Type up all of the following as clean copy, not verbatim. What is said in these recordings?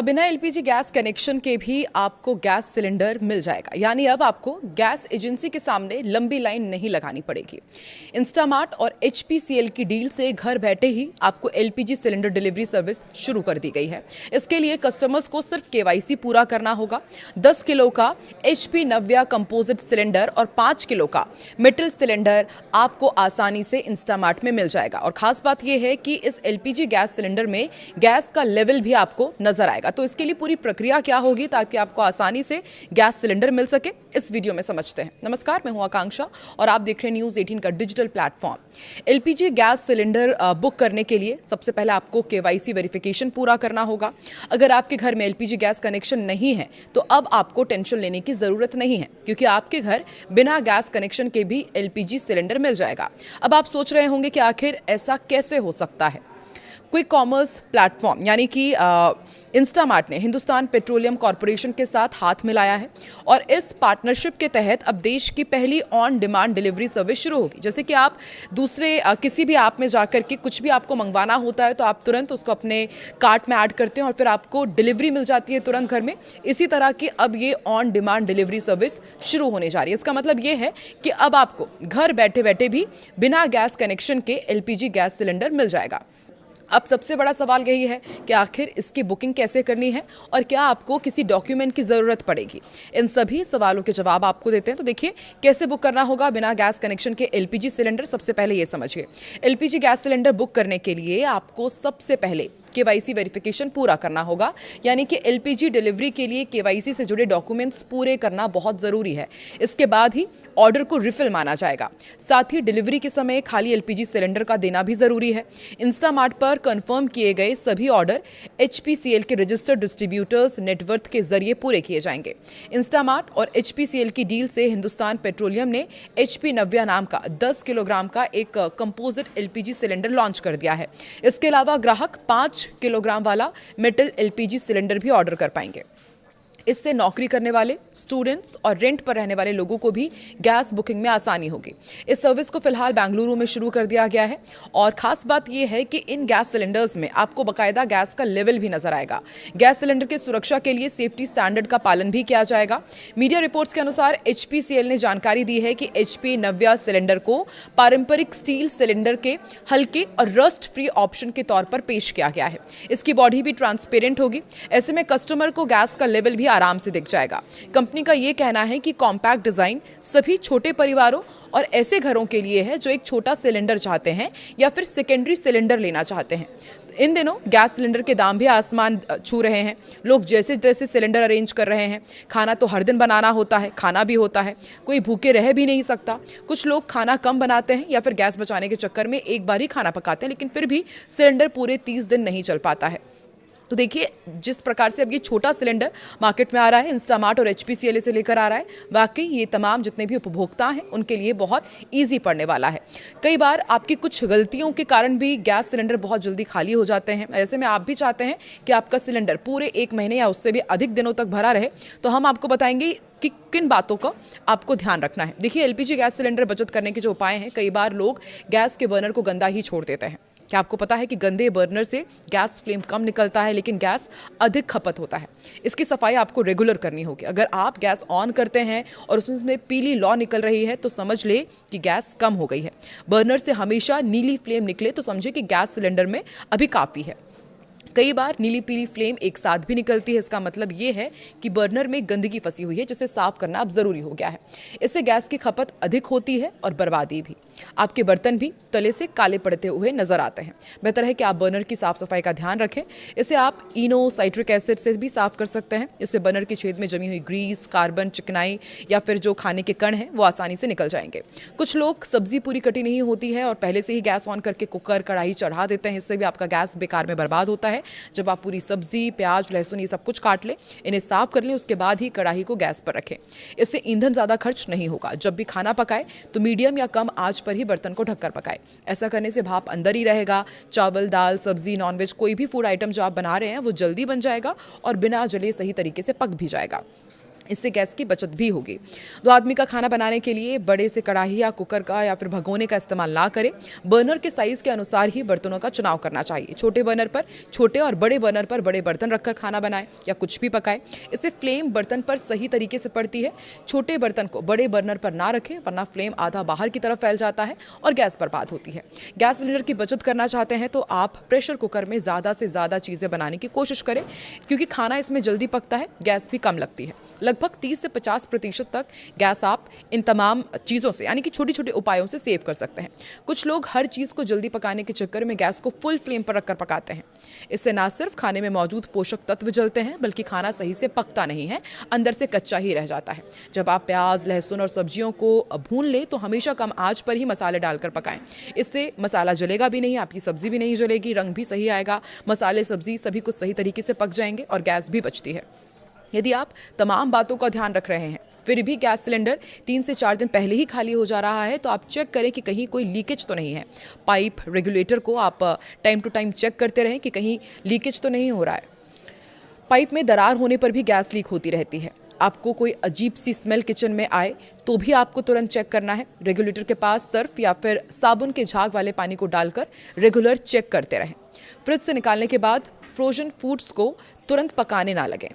अब बिना LPG gas connection के भी आपको गैस सिलेंडर मिल जाएगा, यानी अब आपको गैस एजेंसी के सामने लंबी लाइन नहीं लगानी पड़ेगी। इंस्टामार्ट और एचपीसीएल की डील से घर बैठे ही आपको एलपीजी सिलेंडर डिलीवरी सर्विस शुरू कर दी गई है। इसके लिए कस्टमर्स को सिर्फ केवाईसी पूरा करना होगा। 10 किलो का एचपी नव्या कंपोजिट सिलेंडर और 5 किलो का मेटल सिलेंडर आपको आसानी से इंस्टामार्ट में मिल जाएगा। और खास बात यह है कि इस एलपीजी गैस सिलेंडर में गैस का लेवल भी आपको नजर आएगा। तो इसके लिए पूरी प्रक्रिया क्या होगी ताकि आपको आसानी से गैस सिलेंडर मिल सके, इस वीडियो में समझते हैं। नमस्कार, मैं हूं आकांक्षा और आप देख रहे हैं न्यूज़ 18 का digital platform. LPG gas cylinder book करने के लिए सबसे पहले आपको केवाईसी वेरिफिकेशन पूरा करना होगा। अगर आपके घर में एलपीजी गैस कनेक्शन नहीं है तो अब आपको टेंशन लेने की जरूरत नहीं है, क्योंकि आपके घर बिना गैस कनेक्शन के भी एलपीजी सिलेंडर मिल जाएगा। अब आप सोच रहे होंगे कि आखिर ऐसा कैसे हो सकता है। क्विक कॉमर्स प्लेटफॉर्म यानी कि इंस्टामार्ट ने हिंदुस्तान पेट्रोलियम कॉरपोरेशन के साथ हाथ मिलाया है और इस पार्टनरशिप के तहत अब देश की पहली ऑन डिमांड डिलीवरी सर्विस शुरू होगी। जैसे कि आप दूसरे किसी भी ऐप में जाकर के कुछ भी आपको मंगवाना होता है तो आप तुरंत उसको अपने कार्ट में ऐड करते हैं और फिर आपको डिलीवरी मिल जाती है तुरंत घर में। इसी तरह की अब ये ऑन डिमांड डिलीवरी सर्विस शुरू होने जा रही है। इसका मतलब ये है कि अब आपको घर बैठे बैठे भी बिना गैस कनेक्शन के एलपीजी गैस सिलेंडर मिल जाएगा। अब सबसे बड़ा सवाल यही है कि आखिर इसकी बुकिंग कैसे करनी है और क्या आपको किसी डॉक्यूमेंट की ज़रूरत पड़ेगी। इन सभी सवालों के जवाब आपको देते हैं। तो देखिए, कैसे बुक करना होगा बिना गैस कनेक्शन के एलपीजी सिलेंडर। सबसे पहले ये समझिए, एलपीजी गैस सिलेंडर बुक करने के लिए आपको सबसे पहले केवाईसी वेरिफिकेशन पूरा करना होगा, यानी कि एलपीजी डिलीवरी के लिए केवाईसी से जुड़े डॉक्यूमेंट्स पूरे करना बहुत ज़रूरी है। इसके बाद ही ऑर्डर को रिफिल माना जाएगा। साथ ही डिलीवरी के समय खाली एलपीजी सिलेंडर का देना भी ज़रूरी है। इंस्टामार्ट पर कंफर्म किए गए सभी ऑर्डर एचपीसीएल के रजिस्टर्ड डिस्ट्रीब्यूटर्स नेटवर्क के जरिए पूरे किए जाएंगे। इंस्टामार्ट और एचपीसीएल की डील से हिंदुस्तान पेट्रोलियम ने एचपी नव्या नाम का 10 किलोग्राम का एक कंपोजिट एलपीजी सिलेंडर लॉन्च कर दिया है। इसके अलावा ग्राहक 5 किलोग्राम वाला मेटल एलपीजी सिलेंडर भी ऑर्डर कर पाएंगे। इससे नौकरी करने वाले, स्टूडेंट्स और रेंट पर रहने वाले लोगों को भी गैस बुकिंग में आसानी होगी। इस सर्विस को फिलहाल बेंगलुरु में शुरू कर दिया गया है और खास बात यह है कि इन गैस सिलेंडर्स में आपको बकायदा गैस का लेवल भी नजर आएगा। गैस सिलेंडर की सुरक्षा के लिए सेफ्टी स्टैंडर्ड का पालन भी किया जाएगा। मीडिया रिपोर्ट्स के अनुसार एचपीसीएल ने जानकारी दी है कि एचपी नव्या सिलेंडर को पारंपरिक स्टील सिलेंडर के हल्के और रस्ट फ्री ऑप्शन के तौर पर पेश किया गया है। इसकी बॉडी भी ट्रांसपेरेंट होगी। ऐसे में कस्टमर को गैस का लेवल भी आराम से दिख जाएगा। कंपनी का यह कहना है कि कॉम्पैक्ट डिजाइन सभी छोटे परिवारों और ऐसे घरों के लिए है जो एक छोटा सिलेंडर चाहते हैं या फिर सेकेंडरी सिलेंडर लेना चाहते हैं। इन दिनों गैस सिलेंडर के दाम भी आसमान छू रहे हैं। लोग जैसे जैसे सिलेंडर अरेंज कर रहे हैं। खाना तो हर दिन बनाना होता है, खाना भी होता है, कोई भूखे रह भी नहीं सकता। कुछ लोग खाना कम बनाते हैं या फिर गैस बचाने के चक्कर में एक बार ही खाना पकाते हैं, लेकिन फिर भी सिलेंडर पूरे 30 दिन नहीं चल पाता है। तो देखिए, जिस प्रकार से अब ये छोटा सिलेंडर मार्केट में आ रहा है, इंस्टामार्ट और एचपीसीएल से लेकर आ रहा है, वाकई ये तमाम जितने भी उपभोक्ता हैं उनके लिए बहुत ईजी पड़ने वाला है। कई बार आपकी कुछ गलतियों के कारण भी गैस सिलेंडर बहुत जल्दी खाली हो जाते हैं। ऐसे में आप भी चाहते हैं कि आपका सिलेंडर पूरे 1 महीने या उससे भी अधिक दिनों तक भरा रहे, तो हम आपको बताएंगे कि किन बातों का आपको ध्यान रखना है। देखिए, एलपीजी गैस सिलेंडर बचत करने के जो उपाय हैं, कई बार लोग गैस के बर्नर को गंदा ही छोड़ देते हैं। क्या आपको पता है कि गंदे बर्नर से गैस फ्लेम कम निकलता है लेकिन गैस अधिक खपत होता है। इसकी सफाई आपको रेगुलर करनी होगी। अगर आप गैस ऑन करते हैं और उसमें पीली लौ निकल रही है तो समझ ले कि गैस कम हो गई है। बर्नर से हमेशा नीली फ्लेम निकले तो समझे कि गैस सिलेंडर में अभी काफ़ी है। कई बार नीली पीली फ्लेम एक साथ भी निकलती है। इसका मतलब ये है कि बर्नर में गंदगी फंसी हुई है, जिसे साफ करना अब जरूरी हो गया है। इससे गैस की खपत अधिक होती है और बर्बादी भी। आपके बर्तन भी तले से काले पड़ते हुए नजर आते हैं। बेहतर है कि आप बर्नर की साफ सफाई का ध्यान रखें। इसे आप इनो साइट्रिक एसिड से भी साफ कर सकते हैं। इससे बर्नर के छेद में जमी हुई ग्रीस, कार्बन, चिकनाई या फिर जो खाने के कण हैं वो आसानी से निकल जाएंगे। कुछ लोग सब्जी पूरी कटी नहीं होती है और पहले से ही गैस ऑन करके कुकर, कढ़ाई चढ़ा देते हैं। इससे भी आपका गैस बेकार में बर्बाद होता है। जब आप पूरी सब्जी, प्याज, लहसुन ये सब कुछ काट लें, इन्हें साफ कर लें, उसके बाद ही कढ़ाई को गैस पर रखें। इससे ईंधन ज़्यादा खर्च नहीं होगा। जब भी खाना पकाए तो मीडियम या कम आंच पर ही बर्तन को ढककर पकाए। ऐसा करने से भाप अंदर ही रहेगा। चावल, दाल, सब्जी, नॉनवेज कोई भी फूड आइटम जो आप बना रहे हैं वो जल्दी बन जाएगा और बिना जले सही तरीके से पक भी जाएगा। इससे गैस की बचत भी होगी। 2 आदमी का खाना बनाने के लिए बड़े से कढ़ाई या कुकर का या फिर भगोने का इस्तेमाल ना करें। बर्नर के साइज के अनुसार ही बर्तनों का चुनाव करना चाहिए। छोटे बर्नर पर छोटे और बड़े बर्नर पर बड़े बर्तन रखकर खाना बनाएं या कुछ भी पकाएं। इससे फ्लेम बर्तन पर सही तरीके से पड़ती है। छोटे बर्तन को बड़े बर्नर पर ना रखें, वरना फ्लेम आधा बाहर की तरफ फैल जाता है और गैस बर्बाद होती है। गैस सिलेंडर की बचत करना चाहते हैं तो आप प्रेशर कुकर में ज़्यादा से ज़्यादा चीज़ें बनाने की कोशिश करें, क्योंकि खाना इसमें जल्दी पकता है, गैस भी कम लगती है। लगभग 30 से 50% तक गैस आप इन तमाम चीज़ों से, यानी कि छोटी छोटे उपायों से सेव कर सकते हैं। कुछ लोग हर चीज़ को जल्दी पकाने के चक्कर में गैस को फुल फ्लेम पर रखकर पकाते हैं। इससे ना सिर्फ खाने में मौजूद पोषक तत्व जलते हैं, बल्कि खाना सही से पकता नहीं है, अंदर से कच्चा ही रह जाता है। जब आप प्याज, लहसुन और सब्जियों को भून लें तो हमेशा कम आंच पर ही मसाले डालकर पकाएं। इससे मसाला जलेगा भी नहीं, आपकी सब्जी भी नहीं जलेगी, रंग भी सही आएगा, मसाले, सब्जी सभी कुछ सही तरीके से पक जाएंगे और गैस भी बचती है। यदि आप तमाम बातों का ध्यान रख रहे हैं, फिर भी गैस सिलेंडर 3 से 4 दिन पहले ही खाली हो जा रहा है, तो आप चेक करें कि कहीं कोई लीकेज तो नहीं है। पाइप, रेगुलेटर को आप टाइम टू टाइम चेक करते रहें कि कहीं लीकेज तो नहीं हो रहा है। पाइप में दरार होने पर भी गैस लीक होती रहती है। आपको कोई अजीब सी स्मेल किचन में आए तो भी आपको तुरंत चेक करना है। रेगुलेटर के पास सर्फ या फिर साबुन के झाग वाले पानी को डालकर रेगुलर चेक करते रहें। फ्रिज से निकालने के बाद फ्रोजन फूड्स को तुरंत पकाने ना लगें।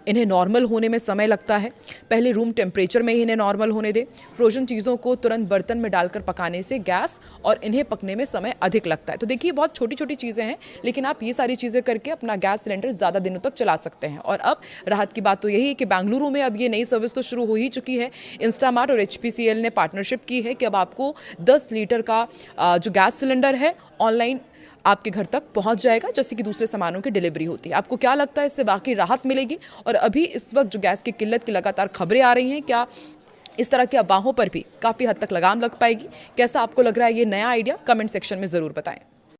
इन्हें नॉर्मल होने में समय लगता है, पहले रूम टेम्परेचर में ही इन्हें नॉर्मल होने दें। फ्रोजन चीज़ों को तुरंत बर्तन में डालकर पकाने से गैस और इन्हें पकने में समय अधिक लगता है। तो देखिए, बहुत छोटी छोटी चीज़ें हैं, लेकिन आप ये सारी चीज़ें करके अपना गैस सिलेंडर ज़्यादा दिनों तक चला सकते हैं। और अब राहत की बात तो यही है कि बेंगलुरु में अब ये नई सर्विस तो शुरू हो ही चुकी है। इंस्टामार्ट और HPCL ने पार्टनरशिप की है कि अब आपको 10 लीटर का जो गैस सिलेंडर है ऑनलाइन आपके घर तक पहुंच जाएगा, जैसे कि दूसरे सामानों की डिलीवरी होती है। आपको क्या लगता है, इससे वाकई राहत मिलेगी? और अभी इस वक्त जो गैस की किल्लत की लगातार खबरें आ रही हैं, क्या इस तरह की अफवाहों पर भी काफ़ी हद तक लगाम लग पाएगी? कैसा आपको लग रहा है ये नया आइडिया? कमेंट सेक्शन में ज़रूर बताएं।